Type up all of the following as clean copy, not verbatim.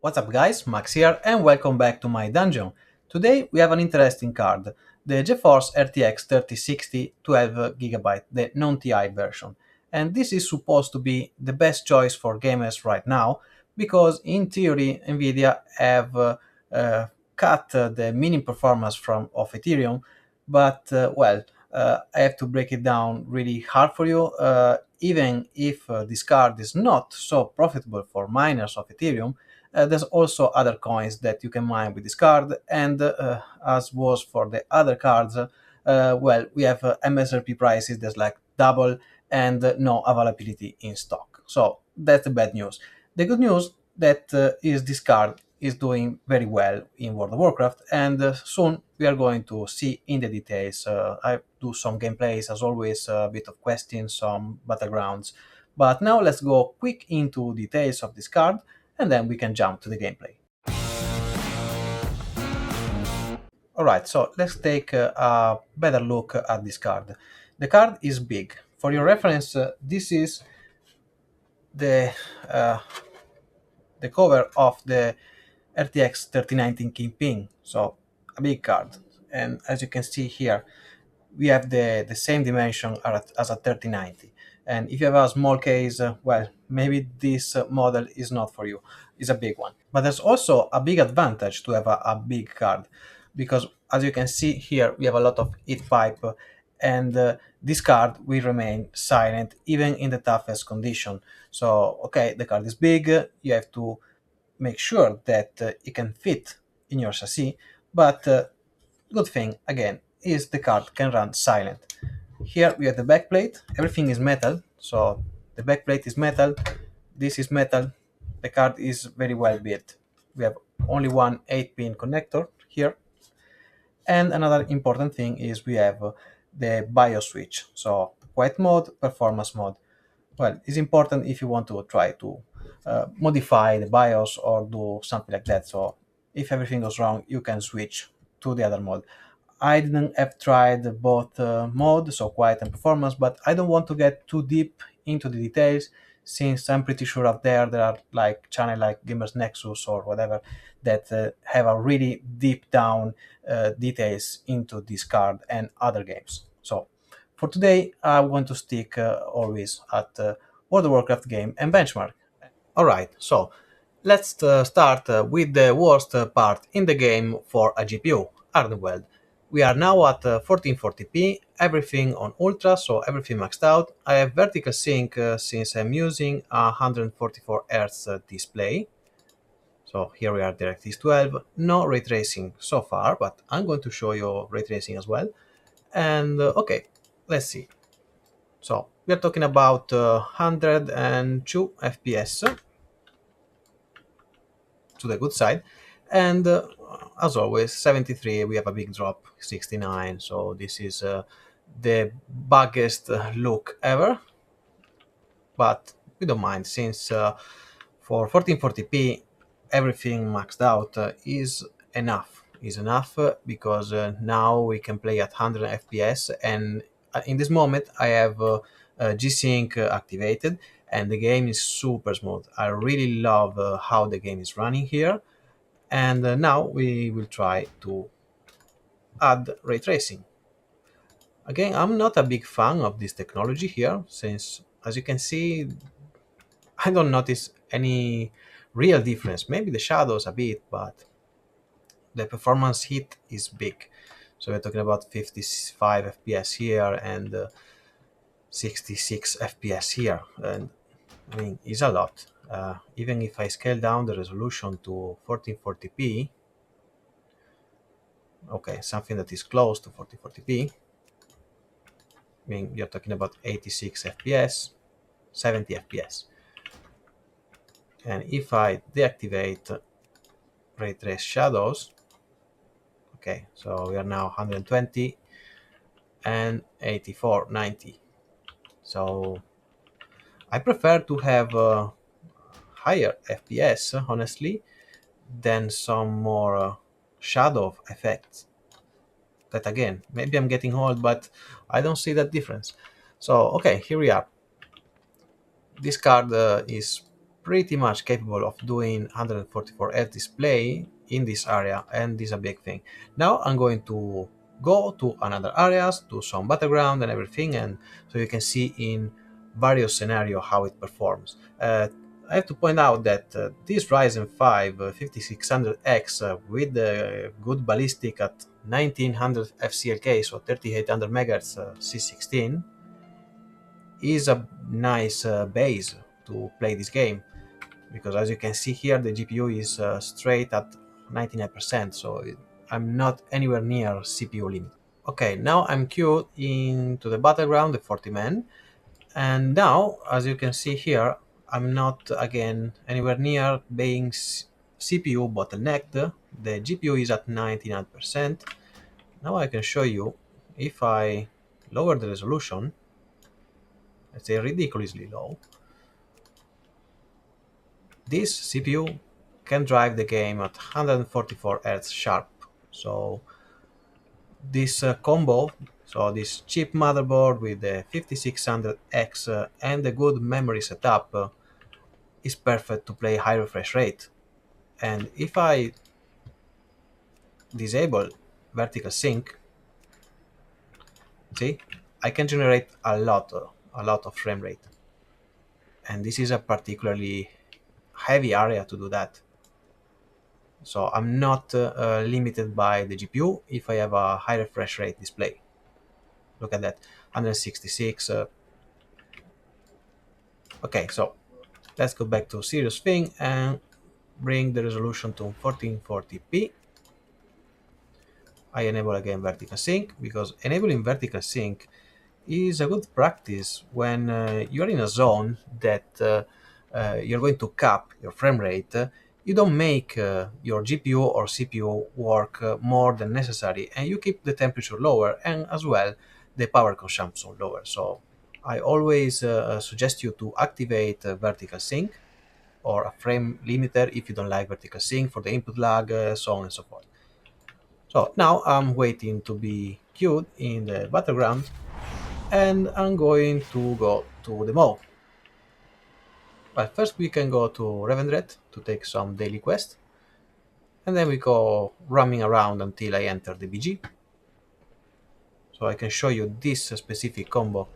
What's up guys, Max here and welcome back to my dungeon. Today we have an interesting card, the GeForce RTX 3060 12GB, the non-TI version. And this is supposed to be the best choice for gamers right now because in theory NVIDIA have uh, cut the minimum performance of Ethereum, but I have to break it down really hard for you. Even if this card is not so profitable for miners of Ethereum, there's also other coins that you can mine with this card, and as was for the other cards, we have MSRP prices that's like double and no availability in stock. So that's the bad news. The good news that is this card is doing very well in World of Warcraft, and soon we are going to see in the details. I do some gameplays, as always, a bit of questions, some battlegrounds. But now let's go quick into details of this card and then we can jump to the gameplay. Alright, so let's take a better look at this card. The card is big. For your reference, this is the uh, the cover of the RTX 3090 Kingpin, so a big card. And as you can see here, we have the same dimension as a 3090. And if you have a small case, maybe this model is not for you. It's a big one. But there's also a big advantage to have a big card, because as you can see here, we have a lot of heat pipe, and this card will remain silent even in the toughest condition. So, okay, the card is big, you have to make sure that it can fit in your chassis, but good thing, again, is the card can run silent. Here we have the backplate, everything is metal, so the backplate is metal, this is metal, the card is very well built. We have only one 8-pin connector here, and another important thing is we have the BIOS switch, so quiet mode, performance mode. Well, it's important if you want to try to modify the BIOS or do something like that, so if everything goes wrong you can switch to the other mode. I didn't have tried both modes, so quiet and performance, but I don't want to get too deep into the details since I'm pretty sure out there are like channel like Gamers Nexus or whatever that have a really deep down details into this card and other games. So for today, I want to stick always at World of Warcraft game and benchmark. Alright, so let's start with the worst part in the game for a GPU, Ardenweald. We are now at 1440p, everything on ultra, so everything maxed out. I have vertical sync since I'm using a 144Hz display. So here we are, DirectX 12, no ray tracing so far, but I'm going to show you ray tracing as well. And okay, let's see. So we are talking about 102 FPS to the good side, and as always 73, we have a big drop 69, so this is the buggiest look ever, but we don't mind since for 1440p everything maxed out is enough because now we can play at 100 FPS, and in this moment I have G-Sync activated and the game is super smooth. I really love how the game is running here, and now we will try to add ray tracing. Again, I'm not a big fan of this technology here since, as you can see, I don't notice any real difference. Maybe the shadows a bit, but the performance hit is big. So we're talking about 55 FPS here and 66 FPS here, and I mean it's a lot. Even if I scale down the resolution to 1440p, okay, something that is close to 1440p, I mean you're talking about 86 FPS, 70 FPS. And if I deactivate ray trace shadows, okay, so we are now 120 and 84, 90. So I prefer to have higher FPS, honestly, than some more shadow effects. That again, maybe I'm getting old, but I don't see that difference. So okay, here we are. This card is pretty much capable of doing 144 Hz display in this area, and this is a big thing. Now I'm going to go to another areas, do some battleground and everything, and so you can see in various scenarios how it performs. I have to point out that this Ryzen 5 5600X with the good ballistic at 1900 FCLK, so 3800 MHz C16, is a nice base to play this game, because as you can see here the GPU is straight at 99%, so I'm not anywhere near CPU limit. Okay, now I'm queued into the battleground, the 40 men, and now as you can see here I'm not again anywhere near being CPU bottlenecked. The GPU is at 99%. Now I can show you, if I lower the resolution, let's say ridiculously low, this CPU can drive the game at 144 Hz sharp. So this combo, so this cheap motherboard with the 5600X and the good memory setup is perfect to play high refresh rate. And if I disable vertical sync, see, I can generate a lot of frame rate. And this is a particularly heavy area to do that. So I'm not limited by the GPU if I have a high refresh rate display. Look at that, 166. Okay, so let's go back to serious thing and bring the resolution to 1440p. I enable again vertical sync, because enabling vertical sync is a good practice when you're in a zone that you're going to cap your frame rate. You don't make your GPU or CPU work more than necessary, and you keep the temperature lower and as well the power consumption lower. So I always suggest you to activate vertical sync or a frame limiter if you don't like vertical sync for the input lag, so on and so forth. So now I'm waiting to be queued in the battleground, and I'm going to go to the mall. But first we can go to Revendreth to take some daily quest, and then we go roaming around until I enter the BG. So I can show you this specific combo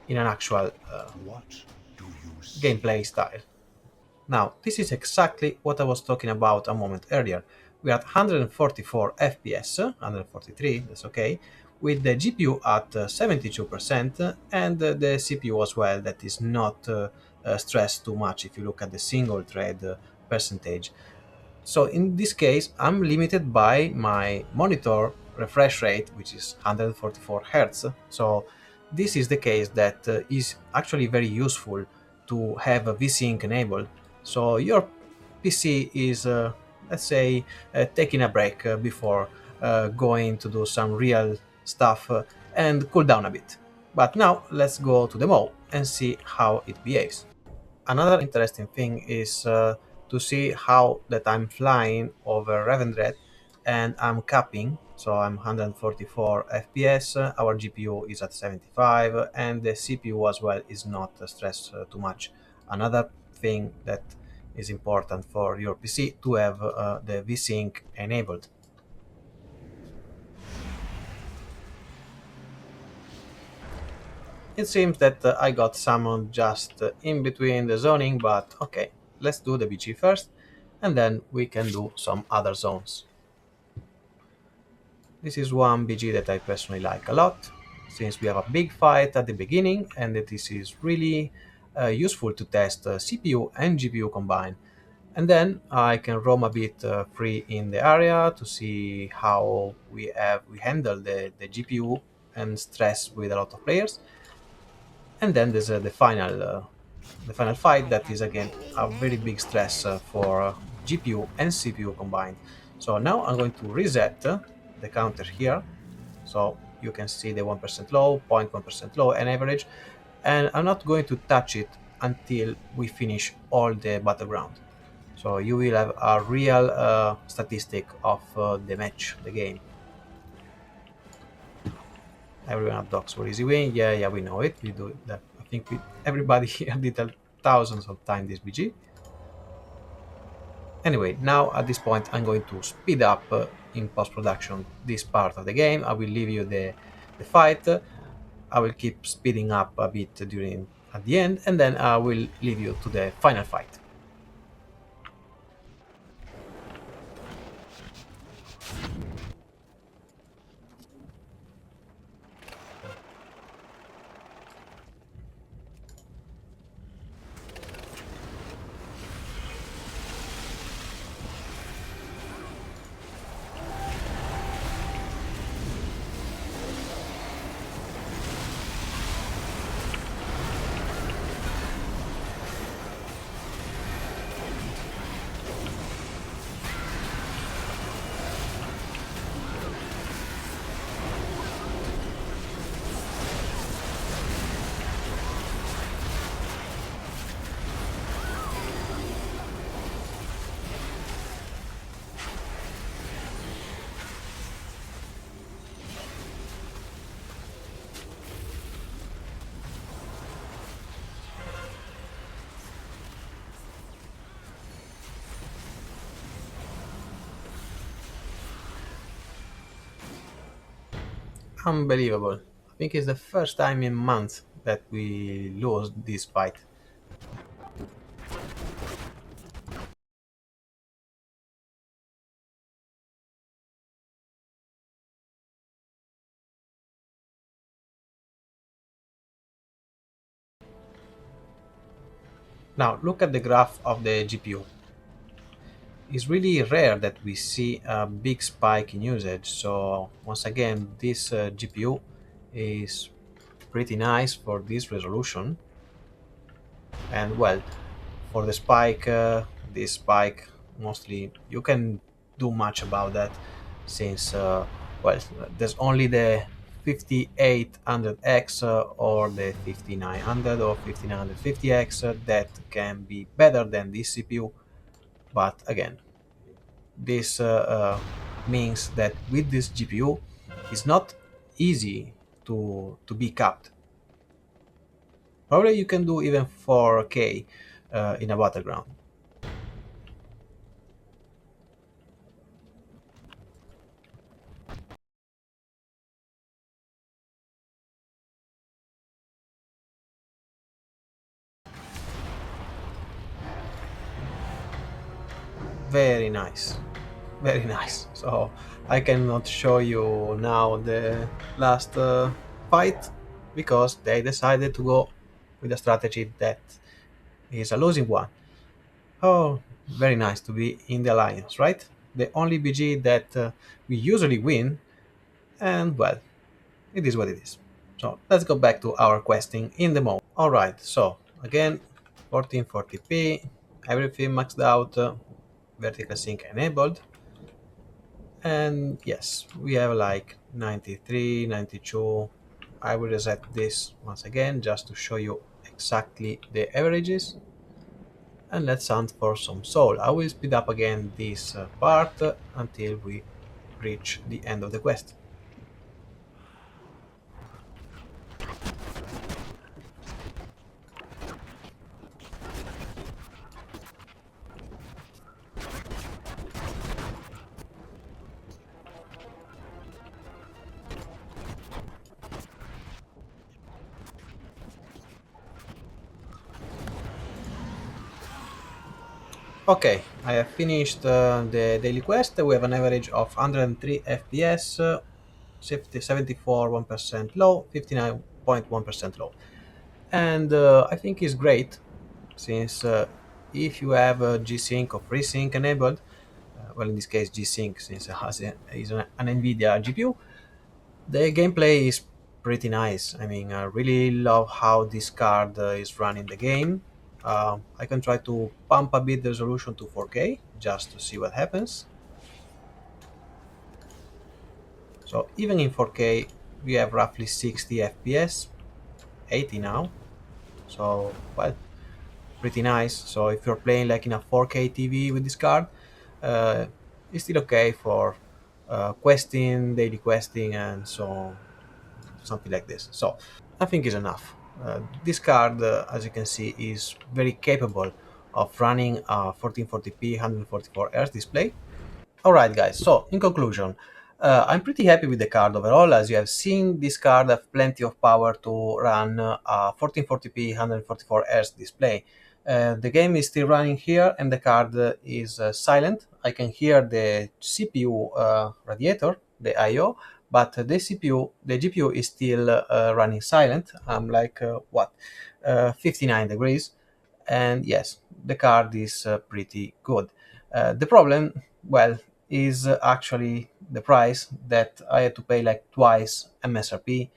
in an actual gameplay style. Now, this is exactly what I was talking about a moment earlier. We are at 144 FPS, 143, that's okay, with the GPU at 72% and the CPU as well, that is not stressed too much if you look at the single thread percentage. So in this case, I'm limited by my monitor refresh rate, which is 144 Hz. So this is the case that is actually very useful to have a VSync enabled. So your PC is, let's say, taking a break before going to do some real stuff and cool down a bit. But now let's go to the mall and see how it behaves. Another interesting thing is to see how that I'm flying over Revendreth and I'm capping, so I'm 144 FPS, our GPU is at 75, and the CPU as well is not stressed too much. Another thing that is important for your PC to have the VSync enabled. It seems that I got summoned just in between the zoning, but okay, let's do the BG first, and then we can do some other zones. This is one BG that I personally like a lot, since we have a big fight at the beginning, and that this is really useful to test CPU and GPU combined. And then I can roam a bit free in the area to see how we handle the GPU and stress with a lot of players. And then there's the final fight, that is again a very big stress for GPU and CPU combined. So now I'm going to reset the counter here, so you can see the 1% low, 0.1% low and average, and I'm not going to touch it until we finish all the battleground. So you will have a real statistic of the match, the game. Everyone at docks for easy win. Yeah, we know it. We do that. I think everybody here did thousands of times this BG. Anyway, now at this point I'm going to speed up in post-production this part of the game. I will leave you the fight. I will keep speeding up a bit during at the end, and then I will leave you to the final fight. Unbelievable. I think it's the first time in months that we lose this fight. Now look at the graph of the GPU. It's really rare that we see a big spike in usage, so once again this GPU is pretty nice for this resolution. And well, for the spike, this spike mostly you can do much about that, since well, there's only the 5800X or the 5900 or 5950X that can be better than this CPU. But again, this means that with this GPU it's not easy to be capped. Probably you can do even 4K in a Battleground. Very nice, very nice. So I cannot show you now the last fight, because they decided to go with a strategy that is a losing one. Oh, very nice to be in the alliance, right? The only BG that we usually win, and well, it is what it is. So let's go back to our questing in the mode. Alright, so again, 1440p, everything maxed out, vertical sync enabled, and yes, we have like 93, 92. I will reset this once again just to show you exactly the averages, and let's hunt for some soul. I will speed up again this part until we reach the end of the quest. Okay, I have finished the daily quest. We have an average of 103 FPS, 74 1% low, 59.1% low. And I think it's great, since if you have G-Sync or FreeSync enabled, well, in this case G-Sync, since it has is an NVIDIA GPU, the gameplay is pretty nice. I mean, I really love how this card is running the game. I can try to pump a bit the resolution to 4K just to see what happens. So even in 4K we have roughly 60 FPS, 80 now. So well, pretty nice. So if you're playing like in a 4K TV with this card, uh, it's still okay for questing, daily questing, and so something like this. So I think is enough. This card, as you can see, is very capable of running a 1440p 144 Hz display. Alright guys, so in conclusion, I'm pretty happy with the card overall. As you have seen, this card has plenty of power to run a 1440p 144 Hz display. The game is still running here and the card is silent. I can hear the CPU radiator, the I/O, but the CPU, the GPU is still running silent. I'm like, 59 degrees, and yes, the card is pretty good. The problem, well, is actually the price that I had to pay like twice MSRP,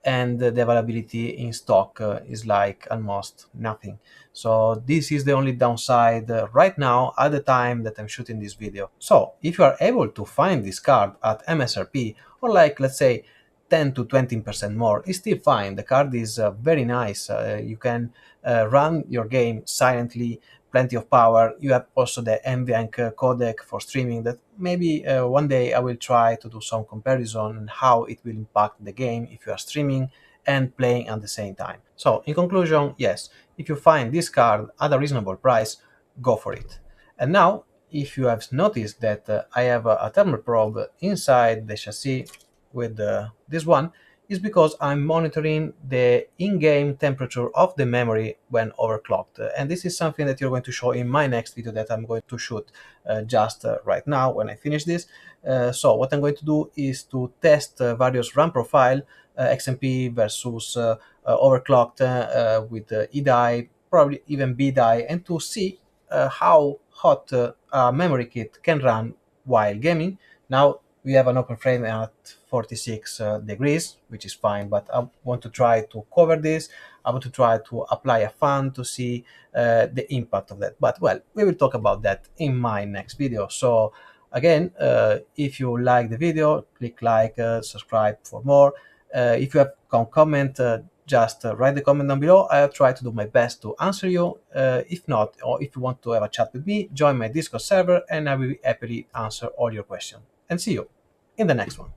and the availability in stock is like almost nothing. So this is the only downside right now at the time that I'm shooting this video. So if you are able to find this card at MSRP, or like let's say 10 to 20% more, it's still fine. The card is very nice. You can run your game silently, plenty of power. You have also the NVMe codec for streaming that maybe one day I will try to do some comparison on how it will impact the game if you are streaming and playing at the same time. So in conclusion, yes, if you find this card at a reasonable price, go for it. And now, if you have noticed that I have a thermal probe inside the chassis with this one, is because I'm monitoring the in-game temperature of the memory when overclocked. And this is something that you're going to show in my next video that I'm going to shoot just right now when I finish this. So what I'm going to do is to test various RAM profile, XMP versus overclocked with E die, probably even B die, and to see how hot a memory kit can run while gaming. Now we have an open frame at 46 degrees, which is fine, but I want to try to cover this. I want to try to apply a fan to see the impact of that. But well, we will talk about that in my next video. So again, if you like the video, click like, subscribe for more. If you have a comment, just write the comment down below. I'll try to do my best to answer you. If not, or if you want to have a chat with me, join my Discord server and I will happily answer all your questions. And see you in the next one.